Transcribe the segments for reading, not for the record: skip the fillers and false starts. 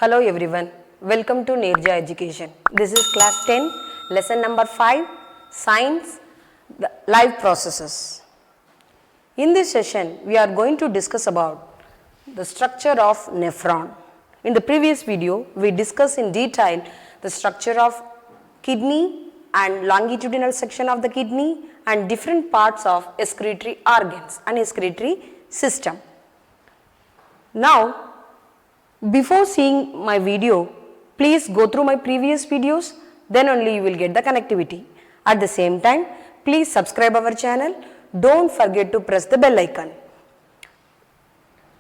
Hello everyone, welcome to Nirja Education. This is class 10, lesson number 5, Science, the Life Processes. In this session, we are going to discuss about the structure of nephron. In the previous video, we discussed in detail the structure of kidney and longitudinal section of the kidney and different parts of excretory organs and excretory system. Now, before seeing my video, please go through my previous videos, then only you will get the connectivity. At the same time, please subscribe our channel. Don't forget to press the bell icon.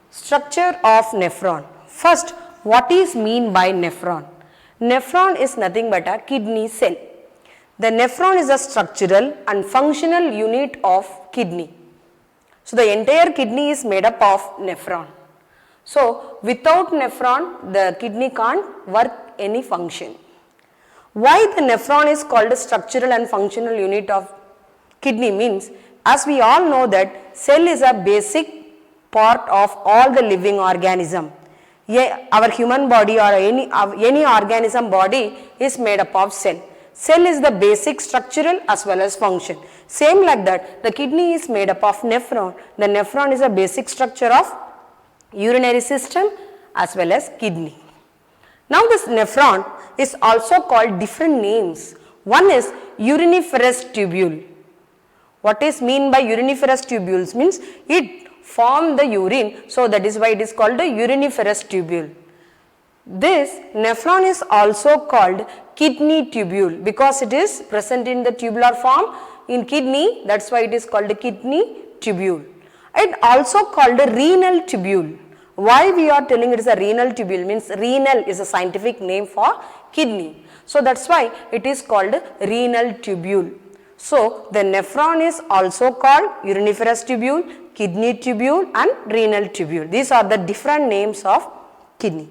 Structure of nephron. First, what is mean by nephron? Nephron is nothing but a kidney cell. The nephron is a structural and functional unit of kidney. So, the entire kidney is made up of nephron. So, without nephron, the kidney can't work any function. Why the nephron is called a structural and functional unit of kidney means, as we all know that cell is a basic part of all the living organism. Our human body or any organism body is made up of cell. Cell is the basic structural as well as function. Same like that, the kidney is made up of nephron. The nephron is a basic structure of urinary system as well as kidney. Now this nephron is also called different names. One is uriniferous tubule. What is mean by uriniferous tubules means it form the urine, so that is why it is called the uriniferous tubule. This nephron is also called kidney tubule because it is present in the tubular form in kidney, that's why it is called a kidney tubule. It also called a renal tubule. Why we are telling it is a renal tubule means renal is a scientific name for kidney. So that's why it is called renal tubule. So the nephron is also called uriniferous tubule, kidney tubule and renal tubule. These are the different names of kidney.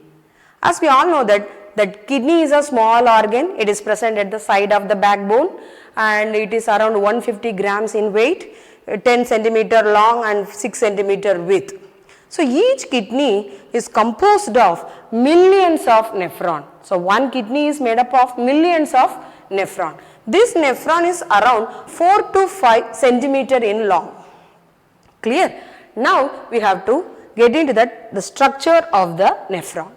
As we all know that kidney is a small organ, it is present at the side of the backbone and it is around 150 grams in weight, 10 centimeter long and 6 centimeter width. So each kidney is composed of millions of nephron. So one kidney is made up of millions of nephron. This nephron is around 4 to 5 centimeter in long. Clear? Now we have to get into the structure of the nephron.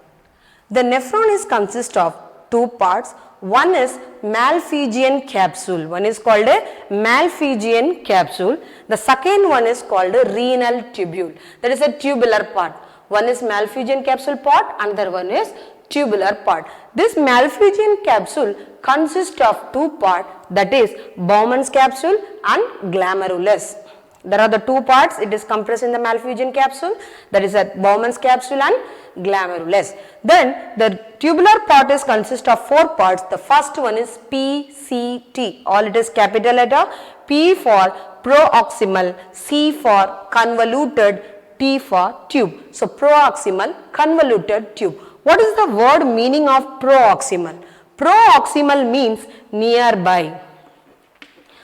The nephron is consist of two parts. One is Malpighian capsule. One is called a Malpighian capsule. The second one is called a renal tubule. That is a tubular part. One is Malpighian capsule part, another one is tubular part. This Malpighian capsule consists of two parts, that is Bowmans capsule and glomerulus. There are the two parts, it is compressed in the Malpighian capsule, that is a Bowmans capsule and glomerulus. Then the tubular part is consist of four parts. The first one is PCT, all it is capital letter, P for proximal, C for convoluted, T for tube. So proximal convoluted tube. What is the word meaning of proximal? Proximal means nearby.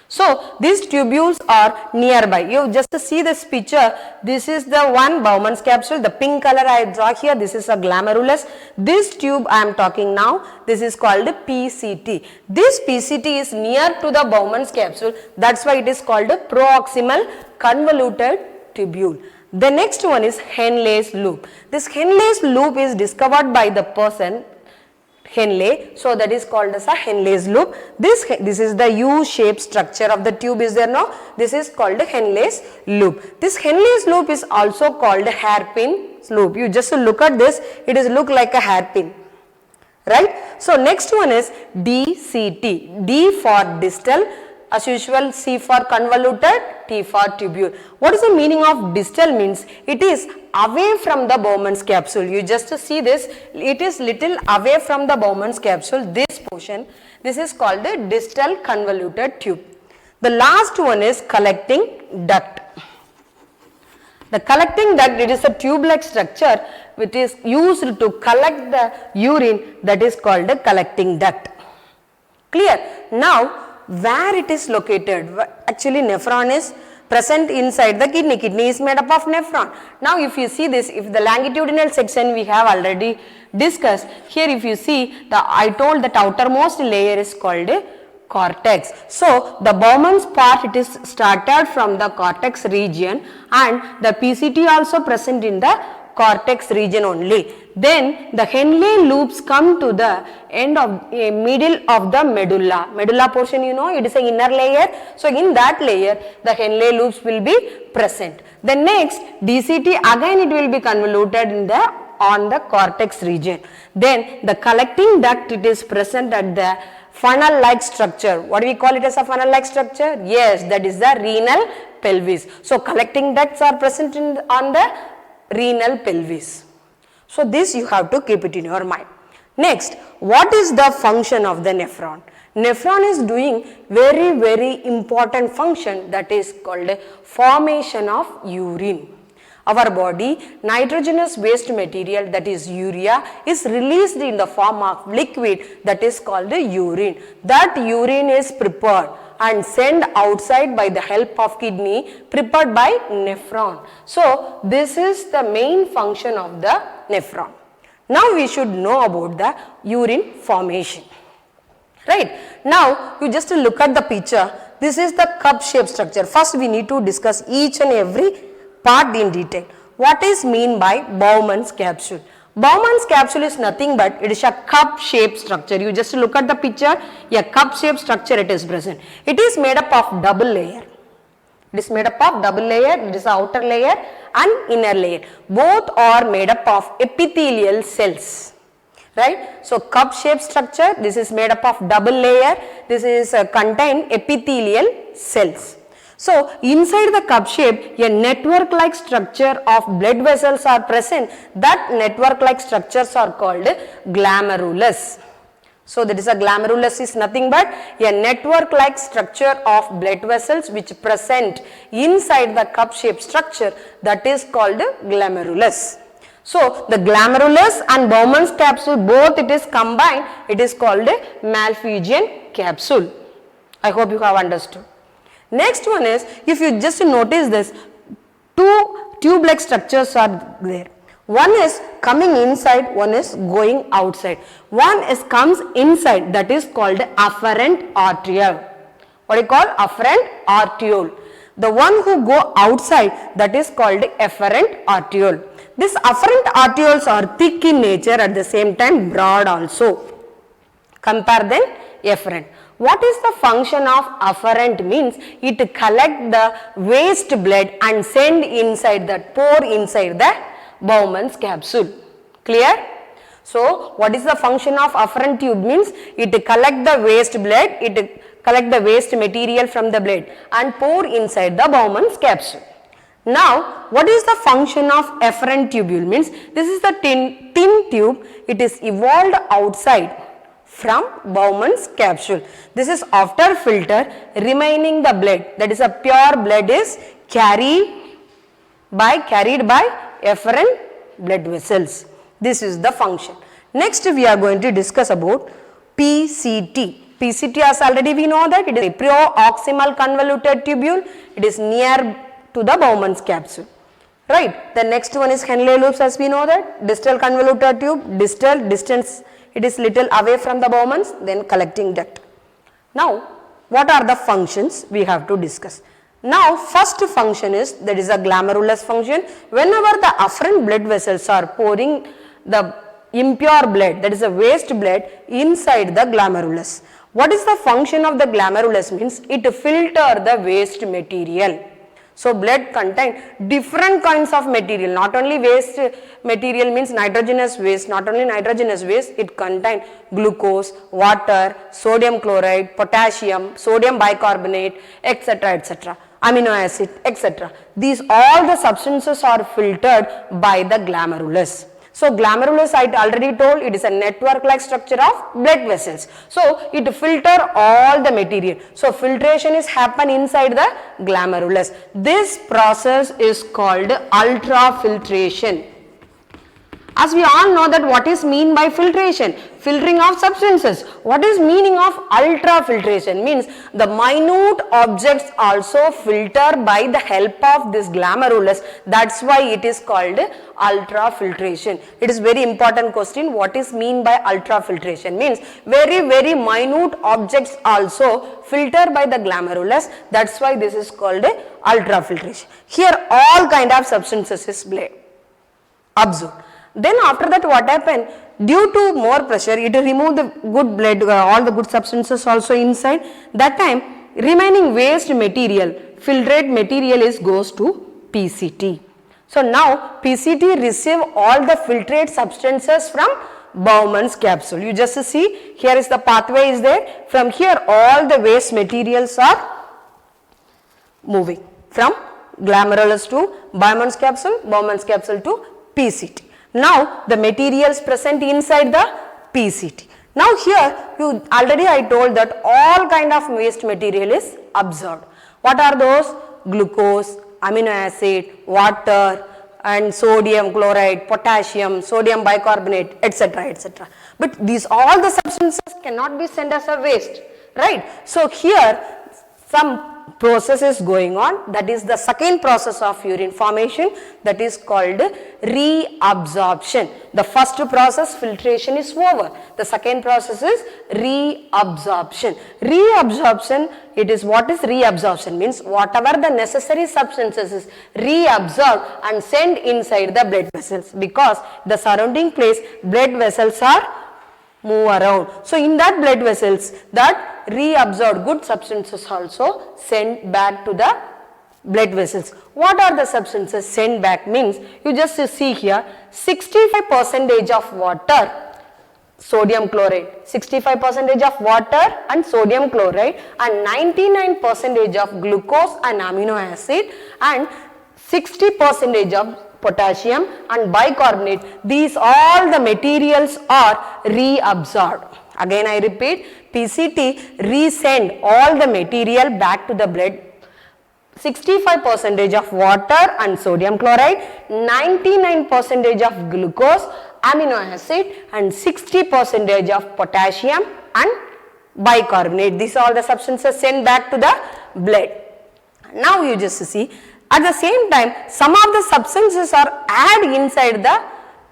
So these tubules are nearby. You just see this picture. This is the one Bowman's capsule. The pink color I draw here. This is a glomerulus. This tube I am talking now. This is called PCT. This PCT is near to the Bowman's capsule. That's why it is called a proximal convoluted tubule. The next one is Henle's loop. This Henle's loop is discovered by the person Henle, so that is called as a Henle's loop. This is the U-shaped structure of the tube is there now. This is called a Henle's loop. This Henle's loop is also called a hairpin loop. You just look at this, it is look like a hairpin, right? So next one is DCT. D for distal, as usual C for convoluted, T for tubule. What is the meaning of distal means? It is away from the Bowman's capsule. You just see this, it is little away from the Bowman's capsule, this portion. This is called the distal convoluted tube. The last one is collecting duct. The collecting duct, it is a tube-like structure which is used to collect the urine, that is called the collecting duct. Clear? Now, where it is located? Actually nephron is present inside the kidney. Kidney is made up of nephron. Now if you see this, if the longitudinal section we have already discussed, here if you see, I told that outermost layer is called cortex. So the Bowmans part, it is started from the cortex region, and the PCT also present in the cortex region only. Then the Henle loops come to the end of middle of the medulla. Medulla portion, you know, it is an inner layer. So in that layer the Henle loops will be present. The next DCT, again it will be convoluted in the on the cortex region. Then the collecting duct, it is present at the funnel like structure. What do we call it as a funnel like structure? Yes, that is the renal pelvis. So collecting ducts are present on the renal pelvis. So this you have to keep it in your mind. Next, what is the function of the nephron? Nephron is doing very important function, that is called formation of urine. Our body, nitrogenous waste material, that is urea, is released in the form of liquid, that is called the urine. That urine is prepared and sent outside by the help of kidney, prepared by nephron. So this is the main function of the nephron. Now we should know about the urine formation. Right. Now you just look at the picture. This is the cup shaped structure. First we need to discuss each and every part in detail. What is mean by Bowmans capsule? Bowmans capsule is nothing but it is a cup shaped structure. You just look at the picture, a cup shaped structure it is present. It is made up of double layer. It is made up of double layer, it is outer layer and inner layer. Both are made up of epithelial cells. Right. So cup shaped structure, this is made up of double layer, this is contain epithelial cells. So inside the cup shape, a network like structure of blood vessels are present. That network like structures are called glomerulus. So that is a glomerulus is nothing but a network like structure of blood vessels which present inside the cup shaped structure, that is called glomerulus. So the glomerulus and Bowman's capsule, both it is combined, it is called a Malpighian capsule. I hope you have understood. Next one is, if you just notice this, two tube-like structures are there. One is coming inside, one is going outside. One is comes inside, that is called afferent arteriole. What do you call? Afferent arteriole. The one who go outside, that is called efferent arteriole. These afferent arterioles are thick in nature, at the same time broad also. Compare then efferent. What is the function of afferent? Means it collect the waste blood and send inside that, pour inside the Bowman's capsule. Clear? So what is the function of afferent tube? Means it collect the waste blood, it collect the waste material from the blood and pour inside the Bowman's capsule. Now what is the function of efferent tubule? Means this is the thin tube, it is evolved outside from Bowman's capsule. This is after filter, remaining the blood, that is a pure blood is carried by efferent blood vessels. This is the function. Next we are going to discuss about PCT. PCT, as already we know that it is a proximal convoluted tubule. It is near to the Bowman's capsule. Right. The next one is Henle loops, as we know that. Distal convoluted tube, distal distance, it is little away from the Bowmans, then collecting duct. Now what are the functions we have to discuss? Now first function is, that is a glomerulus function. Whenever the afferent blood vessels are pouring the impure blood, that is a waste blood, inside the glomerulus. What is the function of the glomerulus? Means it filter the waste material. So blood contain different kinds of material, not only waste material means nitrogenous waste, not only nitrogenous waste, it contain glucose, water, sodium chloride, potassium, sodium bicarbonate, etc., amino acid, etc. These all the substances are filtered by the glomerulus. So glomerulus, I already told, it is a network like structure of blood vessels. So it filter all the material. So filtration is happen inside the glomerulus. This process is called ultrafiltration. As we all know that what is mean by filtration? Filtering of substances. What is meaning of ultrafiltration? Means the minute objects also filter by the help of this glomerulus. That's why it is called ultrafiltration. It is very important question. What is mean by ultrafiltration? Means very minute objects also filter by the glomerulus. That's why this is called ultrafiltration. Here all kind of substances is absorbed. Then after that what happened? Due to more pressure, it remove the good blood, all the good substances also inside. That time remaining waste material, filtrate material goes to PCT. So now PCT receive all the filtrate substances from Bowmans capsule. You just see here is the pathway is there. From here all the waste materials are moving from glomerulus to Bowmans capsule to PCT. Now the materials present inside the PCT. Now here I told that all kind of waste material is absorbed. What are those? Glucose, amino acid, water and sodium chloride, potassium, sodium bicarbonate, etc. etc. But these all the substances cannot be sent as a waste, right? So here some process is going on, that is the second process of urine formation, that is called reabsorption. The first process filtration is over, the second process is reabsorption. Reabsorption, it is what is reabsorption? Means whatever the necessary substances is reabsorbed and sent inside the blood vessels, because the surrounding place blood vessels are move around. So in that blood vessels, that reabsorbed good substances also sent back to the blood vessels. What are the substances sent back? Means you just see here 65% of water, sodium chloride, 65% of water and sodium chloride, and 99% of glucose and amino acid, and 60% of potassium and bicarbonate. These all the materials are reabsorbed. Again I repeat, PCT resend all the material back to the blood. 65% of water and sodium chloride, 99% of glucose, amino acid, and 60% of potassium and bicarbonate. These are all the substances sent back to the blood. Now you just see, at the same time some of the substances are added inside the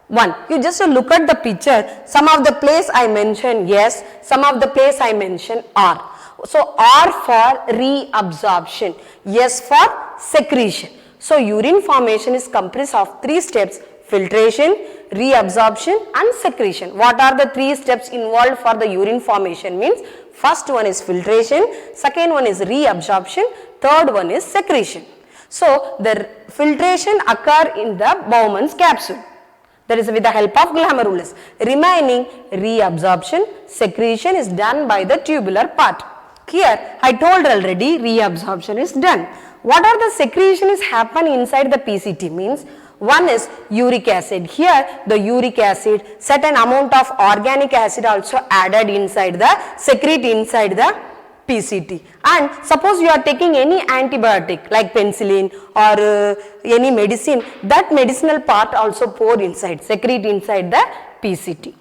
one. You just look at the picture, some of the place I mentioned yes, some of the place I mentioned are. So R for reabsorption, S for secretion. So urine formation is comprised of three steps: filtration, reabsorption and secretion. What are the three steps involved for the urine formation? Means first one is filtration, second one is reabsorption, third one is secretion. So the filtration occur in the Bowmans capsule, that is with the help of glomerulus. Remaining reabsorption, secretion is done by the tubular part. Here I told already reabsorption is done. What are the secretion is happen inside the PCT? Means one is uric acid. Here the uric acid, certain amount of organic acid also added inside the, secrete inside the PCT. And suppose you are taking any antibiotic like penicillin or any medicine, that medicinal part also pour inside, secrete inside the PCT.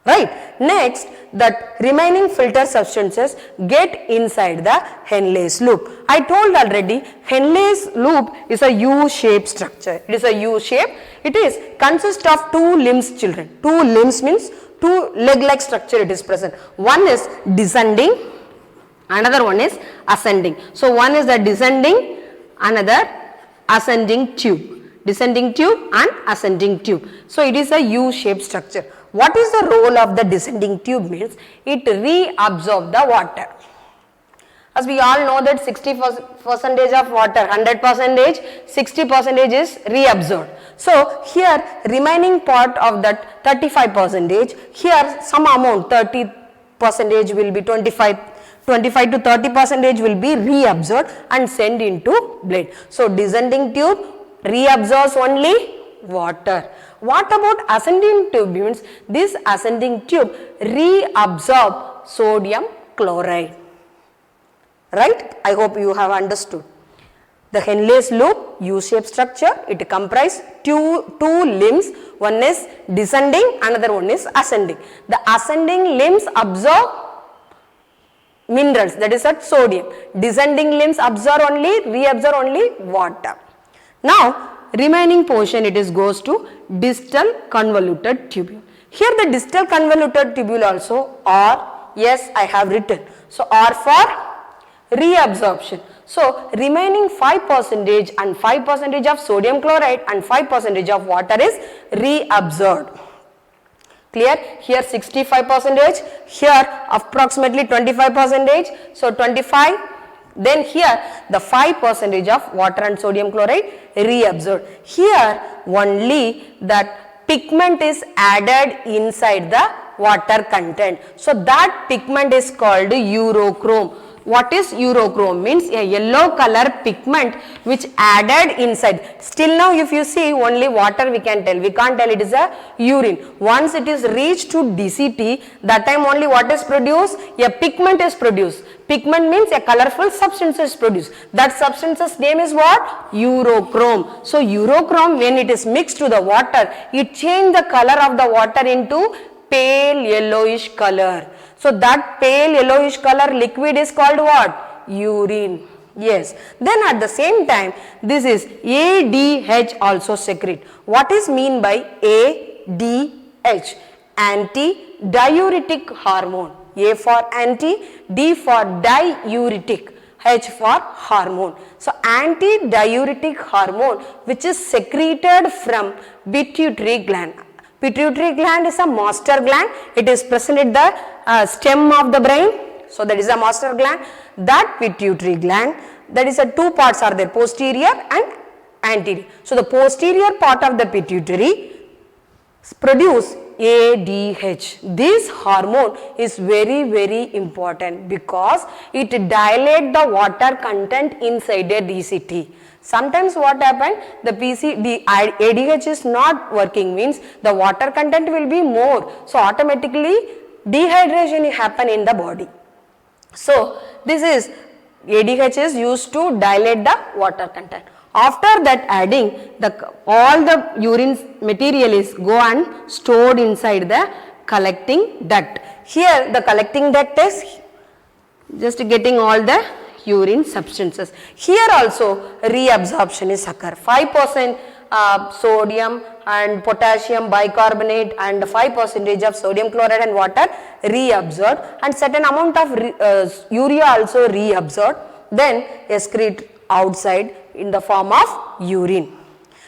Right. Next, that remaining filter substances get inside the Henle's loop. I told already, Henle's loop is a U-shaped structure. It is a U-shape. It is consist of two limbs, children. Two limbs means two leg-like structure it is present. One is descending, another one is ascending. So one is the descending, another ascending tube. Descending tube and ascending tube. So it is a U-shaped structure. What is the role of the descending tube? Means it reabsorbs the water. As we all know that 60% of water, 100%, 60% is reabsorbed. So here remaining part of that 35%, here some amount 30% will be 25 to 30% will be reabsorbed and sent into blood. So descending tube reabsorbs only water. What about ascending tube? Means this ascending tube reabsorb sodium chloride. Right? I hope you have understood. The Henle's loop, U-shaped structure, it comprises two limbs, one is descending, another one is ascending. The ascending limbs absorb minerals, that is at sodium. Descending limbs reabsorb only water. Now, remaining portion it is goes to distal convoluted tubule. Here the distal convoluted tubule also R, yes I have written. So, R for reabsorption. So, remaining 5% and 5% of sodium chloride and 5% of water is reabsorbed. Clear? Here 65%, here approximately 25%. So, 25. Then here the 5% of water and sodium chloride reabsorbed. Here only that pigment is added inside the water content. So, that pigment is called urochrome. What is urochrome? Means a yellow color pigment which added inside. Still now if you see only water we can tell. We can't tell it is a urine. Once it is reached to DCT, that time only what is produced? A pigment is produced. Pigment means a colorful substance is produced. That substance's name is what? Urochrome. So, urochrome when it is mixed to the water, it change the color of the water into pale yellowish color. So, that pale yellowish color liquid is called what? Urine. Yes. Then at the same time, this is ADH also secrete. What is mean by ADH? Anti-diuretic hormone. A for anti, D for diuretic, H for hormone. So, anti-diuretic hormone which is secreted from pituitary gland. Pituitary gland is a master gland. It is present at the stem of the brain. So, that is a master gland. That pituitary gland, that is two parts are there, posterior and anterior. So, the posterior part of the pituitary produce ADH. This hormone is very important because it dilate the water content inside a DCT. Sometimes what happen, the ADH is not working, means the water content will be more. So, automatically dehydration happen in the body. So, this is ADH is used to dilate the water content. After that adding, all the urine material is go and stored inside the collecting duct. Here the collecting duct is just getting all the urine substances. Here also reabsorption is occur. 5% sodium and potassium bicarbonate and 5% of sodium chloride and water reabsorbed, and certain amount of urea also reabsorbed, then excrete outside in the form of urine.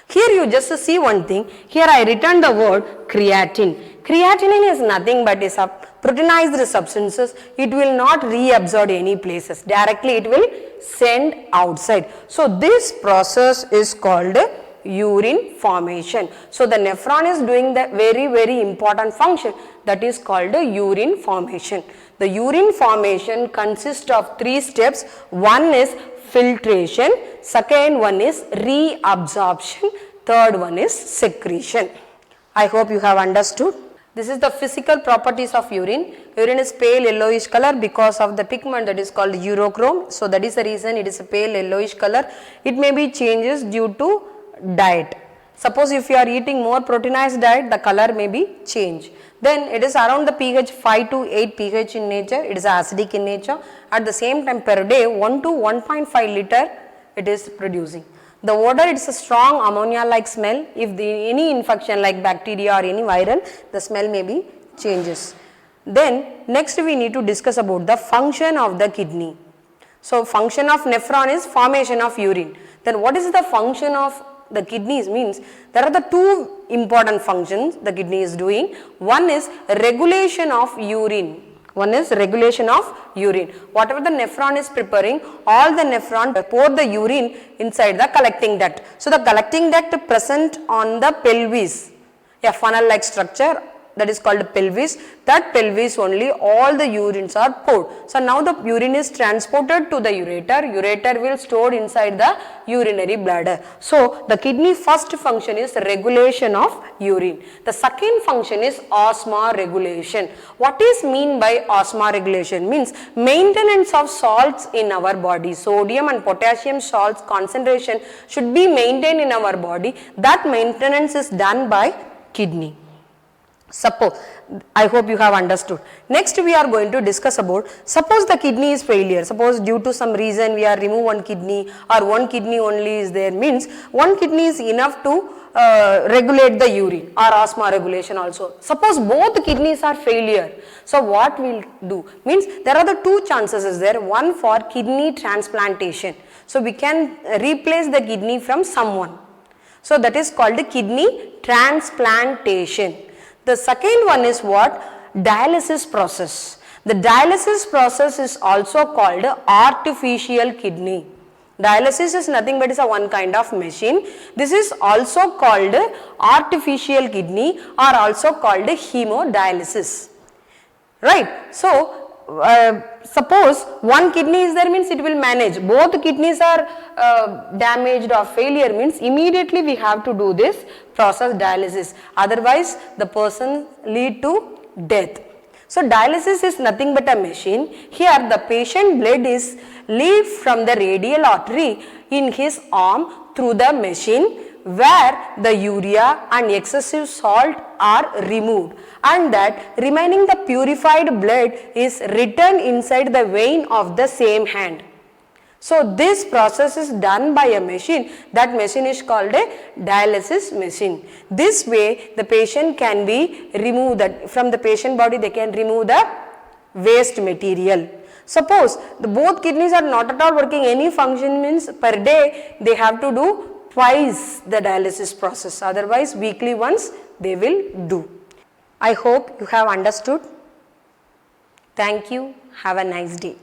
Here you just see one thing. Here I written the word creatinine. Creatinine is nothing but is a proteinized substances. It will not reabsorb any places. Directly it will send outside. So, this process is called urine formation. So, the nephron is doing the very important function, that is called urine formation. The urine formation consists of 3 steps. One is filtration, second one is reabsorption, third one is secretion. I hope you have understood. This is the physical properties of urine. Urine is pale yellowish color because of the pigment that is called urochrome. So, that is the reason it is a pale yellowish color. It may be changes due to diet. Suppose if you are eating more proteinized diet, the color may be changed. Then it is around the pH 5 to 8 pH in nature. It is acidic in nature. At the same time per day 1 to 1.5 liter it is producing. The odor, it is a strong ammonia like smell. If any infection like bacteria or any viral, the smell may be changes. Then next we need to discuss about the function of the kidney. So, function of nephron is formation of urine. Then what is the function of the kidneys? Means there are the 2 important functions the kidney is doing. One is regulation of urine. One is regulation of urine. Whatever the nephron is preparing, all the nephron pour the urine inside the collecting duct. So, the collecting duct present on the pelvis, a funnel like structure that is called pelvis. That pelvis only all the urines are poured. So now the urine is transported to the ureter. Ureter will store inside the urinary bladder. So the kidney first function is regulation of urine. The second function is osmoregulation. Regulation. What is mean by osmoregulation? Means maintenance of salts in our body. Sodium and potassium salts concentration should be maintained in our body. That maintenance is done by kidney. Suppose, I hope you have understood. Next we are going to discuss about, suppose the kidney is failure. Suppose due to some reason we are remove one kidney or one kidney only is there, means one kidney is enough to regulate the urine or osmoregulation also. Suppose both kidneys are failure. So what we'll do? Means there are the two chances is there. One for kidney transplantation. So we can replace the kidney from someone. So that is called kidney transplantation. The second one is what? Dialysis process. The dialysis process is also called artificial kidney. Dialysis is nothing but is a one kind of machine. This is also called artificial kidney or also called hemodialysis. Right. So suppose one kidney is there, means it will manage. Both kidneys are damaged or failure, means immediately we have to do this process dialysis. Otherwise the person lead to death. So dialysis is nothing but a machine. Here the patient blood is leave from the radial artery in his arm through the machine, where the urea and excessive salt are removed, and that remaining the purified blood is returned inside the vein of the same hand. So this process is done by a machine. That machine is called a dialysis machine. This way the patient can be removed, that from the patient body they can remove the waste material. Suppose the both kidneys are not at all working any function, means per day they have to do twice the dialysis process, otherwise weekly once they will do. I hope you have understood. Thank you. Have a nice day.